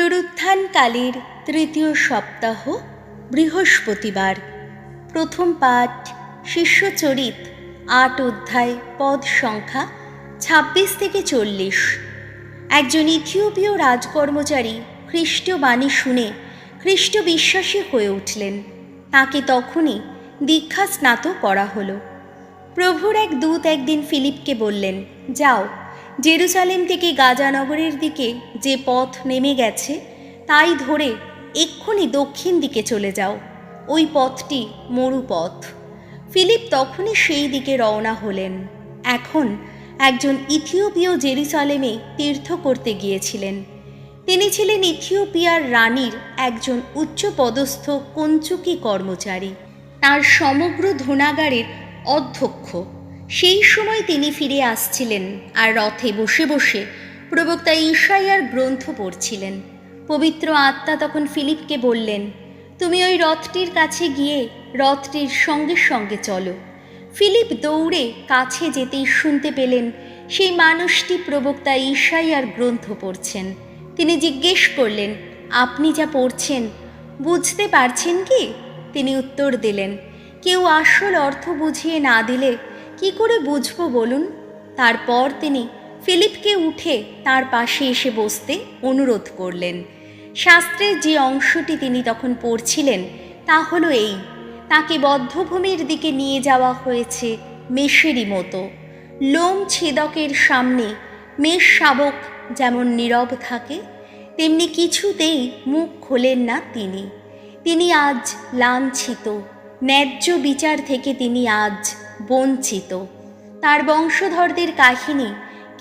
পুনরুত্থানকালের তৃতীয় সপ্তাহ, বৃহস্পতিবার। প্রথম পাঠ শিষ্যচরিত ৮ অধ্যায়, পদ সংখ্যা ২৬ থেকে ৪০। একজন ইথিওপীয় রাজকর্মচারী খ্রিস্টীয় বাণী শুনে খ্রিস্ট বিশ্বাসী হয়ে উঠলেন। তাকে তখনই দীক্ষা স্নাত করা হলো। প্রভুর এক দূত একদিন ফিলিপকে বললেন, যাও, জেরুজালেম থেকে গাজানগরের দিকে যে পথ নেমে গেছে তাই ধরে এক্ষুনি দক্ষিণ দিকে চলে যাও। ওই পথটি মরুপথ। ফিলিপ তখনই সেই দিকে রওনা হলেন। এখন একজন ইথিওপীয় জেরুজালেমে তীর্থ করতে গিয়েছিলেন। তিনি ছিলেন ইথিওপিয়ার রানীর একজন উচ্চপদস্থ কঞ্চুকি কর্মচারী, তার সমগ্র ধনাগারের অধ্যক্ষ। সেই সময় তিনি ফিরে আসছিলেন আর রথে বসে বসে প্রবক্তা ঈশাইয়ার গ্রন্থ পড়ছিলেন। পবিত্র আত্মা তখন ফিলিপকে বললেন, তুমি ওই রথটির কাছে গিয়ে রথটির সঙ্গে সঙ্গে চলো। ফিলিপ দৌড়ে কাছে যেতেই শুনতে পেলেন সেই মানুষটি প্রবক্তা ঈশাইয়ার গ্রন্থ পড়ছেন। তিনি জিজ্ঞেস করলেন, আপনি যা পড়ছেন বুঝতে পারছেন কি? তিনি উত্তর দিলেন, কেউ আসল অর্থ বুঝিয়ে না দিলে কি করে বুঝবো বলুন? তারপর তিনি ফিলিপকে উঠে তার পাশে এসে বসতে অনুরোধ করলেন। শাস্ত্রের যে অংশটি তিনি তখন পড়ছিলেন তা হলো এই, তাকে বদ্ধভূমির দিকে নিয়ে যাওয়া হয়েছে মেষেরই মতো। লোম ছেদকের সামনে মেষ শাবক যেমন নীরব থাকে, তেমনি কিছুতেই মুখ খোলেন না তিনি। তিনি আজ লাঞ্ছিত, ন্যায্য বিচার থেকে তিনি আজ বঞ্চিত। তার বংশধরদের কাহিনী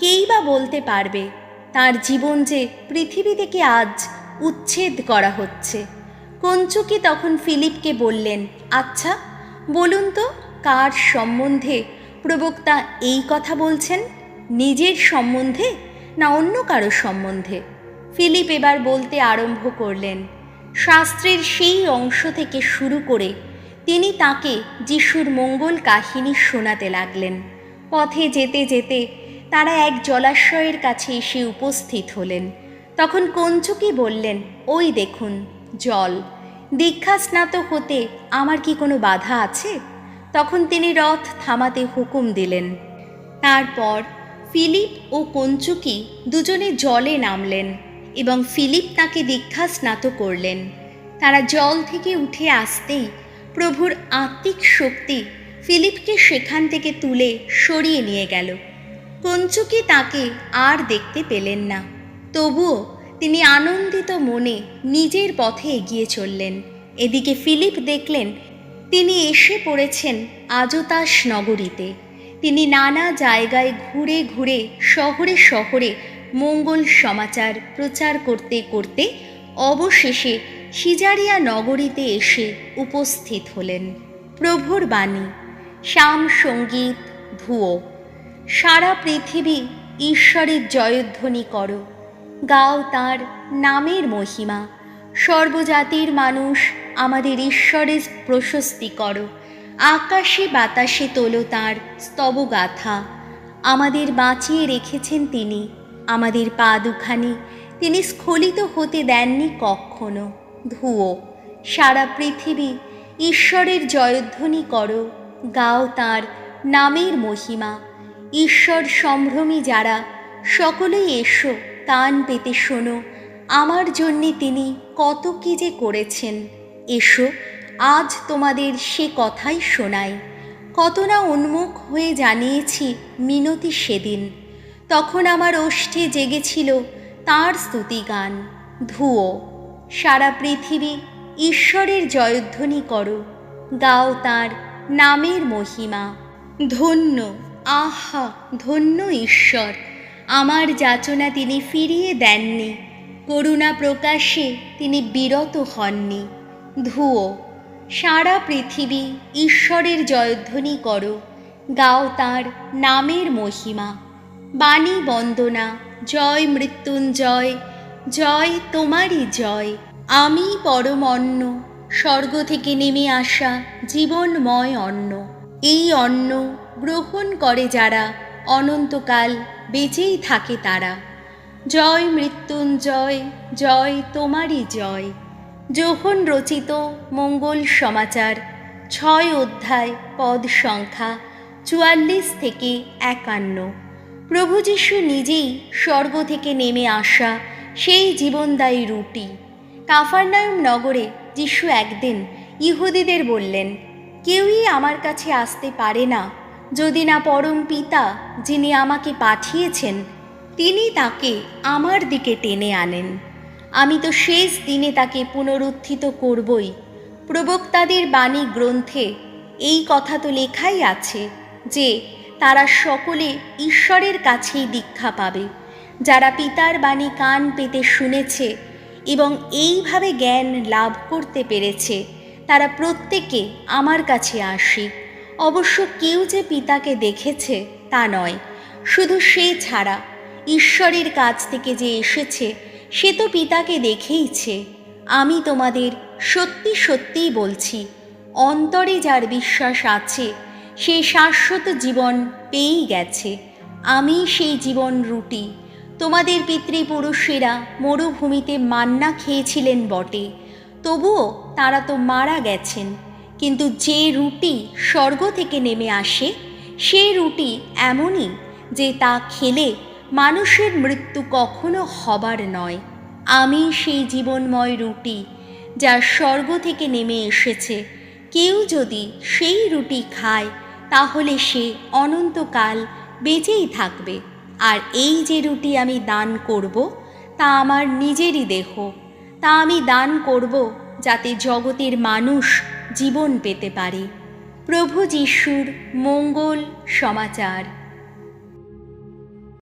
কেই বা বলতে পারবে? তার জীবন যে পৃথিবী থেকে আজ উচ্ছেদ করা হচ্ছে। কঞ্চুকি তখন ফিলিপকে বললেন, আচ্ছা বলুন তো, কার সম্বন্ধে প্রবক্তা এই কথা বলছেন? নিজের সম্বন্ধে না অন্য কারো সম্বন্ধে? ফিলিপ এবার বলতে আরম্ভ করলেন। শাস্ত্রের সেই অংশ থেকে শুরু করে তিনি তাকে যিশুর মঙ্গল কাহিনী শোনাতে লাগলেন। পথে যেতে যেতে তারা এক জলাশয়ের কাছে এসে উপস্থিত হলেন। তখন কঞ্চুকি বললেন, ওই দেখুন জল, দীক্ষা স্নাত হতে আমার কি কোনো বাধা আছে? তখন তিনি রথ থামাতে হুকুম দিলেন। তারপর ফিলিপ ও কঞ্চুকি দুজনে জলে নামলেন এবং ফিলিপ তাকে দীক্ষা স্নাত করলেন। তারা জল থেকে উঠে আসতেই প্রভুর আত্মিক শক্তি ফিলিপকে সেখান থেকে তুলে সরিয়ে নিয়ে গেল। কঞ্চুকি তাকে আর দেখতে পেলেন না। তবুও তিনি আনন্দিত মনে নিজের পথে এগিয়ে চললেন। এদিকে ফিলিপ দেখলেন তিনি এসে পড়েছেন আজোতাস নগরীতে। তিনি নানা জায়গায় ঘুরে ঘুরে শহরে শহরে মঙ্গল সমাচার প্রচার করতে করতে অবশেষে সিজারিয়া নগরীতে এসে উপস্থিত হলেন। প্রভুর বাণী, শ্যাম সঙ্গীত ধুয়ো। সারা পৃথিবী ঈশ্বরের জয়ধ্বনি করো, গাও তাঁর নামের মহিমা। সর্বজাতির মানুষ আমাদের ঈশ্বরের প্রশস্তি করো, আকাশে বাতাসে তোলো তাঁর স্তবগাথা। আমাদের বাঁচিয়ে রেখেছেন তিনি, আমাদের পা দুখানি তিনি স্খলিত হতে দেননি কখনো। ধুয়ো। সারা পৃথিবী ঈশ্বরের জয়ধ্বনি করো, গাও তাঁর নামের মহিমা। ঈশ্বর সম্ভ্রমী যারা সকলেই এসো, কান পেতে শোনো, আমার জন্যে তিনি কত কি যে করেছেন। এসো আজ তোমাদের সে কথাই শোনাই। কত না উন্মুখ হয়ে জানিয়েছি মিনতি সেদিন, তখন আমার ওষ্ঠে জেগেছিল তাঁর স্তুতিগান। ধুয়ো। সারা পৃথিবী ঈশ্বরের জয়ধ্বনি করো, গাও তাঁর নামের মহিমা। ধন্য, আহা ধন্য ঈশ্বর, আমার যাচনা তিনি ফিরিয়ে দেননি, করুণা প্রকাশে তিনি বিরত হননি। ধুয়ো। সারা পৃথিবী ঈশ্বরের জয়ধ্বনি করো, গাও তাঁর নামের মহিমা। বাণী বন্দনা, জয় মৃত্যুঞ্জয়, জয় তোমারই জয়। আমি পরম অন্ন, স্বর্গ থেকে নেমে আসা জীবনময় অন্ন। এই অন্ন গ্রহণ করে যারা অনন্তকাল বেঁচেই থাকে তারা। জয় মৃত্যুঞ্জয়, জয় তোমারই জয়। যোহন রচিত মঙ্গল সমাচার, 6 অধ্যায়, পদ সংখ্যা 44 থেকে 51। প্রভু যীশু নিজেই স্বর্গ থেকে নেমে আসা সেই জীবনদায়ী রুটি। কাফারনায়ুম নগরে যীশু একদিন ইহুদিদের বললেন, কেউই আমার কাছে আসতে পারে না যদি না পরম পিতা যিনি আমাকে পাঠিয়েছেন তিনি তাকে আমার দিকে টেনে আনেন। আমি তো শেষ দিনে তাকে পুনরুত্থিত করবই। প্রবক্তাদের বাণী গ্রন্থে এই কথা তো লেখাই আছে যে তারা সকলে ঈশ্বরের কাছেই দীক্ষা পাবে। যারা পিতার বাণী কান পেতে শুনেছে এবং এইভাবে জ্ঞান লাভ করতে পেরেছে তারা প্রত্যেকে আমার কাছে আসে। অবশ্য কেউ যে পিতাকে দেখেছে তা নয়, শুধু সে ছাড়া ঈশ্বরের কাছ থেকে যে এসেছে সে তো পিতাকে দেখেইছে। আমি তোমাদের সত্যি সত্যিই বলছি, অন্তরে যার বিশ্বাস আছে সে শাশ্বত জীবন পেয়েই গেছে। আমি সেই জীবন রুটি। তোমাদের পিতৃপুরুষেরা মরুভূমিতে মান্না খেয়েছিলেন বটে, তবুও তারা তো মারা গেছেন। কিন্তু যে রুটি স্বর্গ থেকে নেমে আসে সেই রুটি এমনই যে তা খেলে মানুষের মৃত্যু কখনো হবার নয়। আমি সেই জীবনময় রুটি যা স্বর্গ থেকে নেমে এসেছে। কেউ যদি সেই রুটি খায় তাহলে সে অনন্তকাল বেঁচেই থাকবে। আর এই যে রুটি আমি দান করব তা আমার নিজেরই দেহ। তা আমি দান করব যাতে জগতের মানুষ জীবন পেতে পারে। প্রভু যীশুর মঙ্গল সমাচার।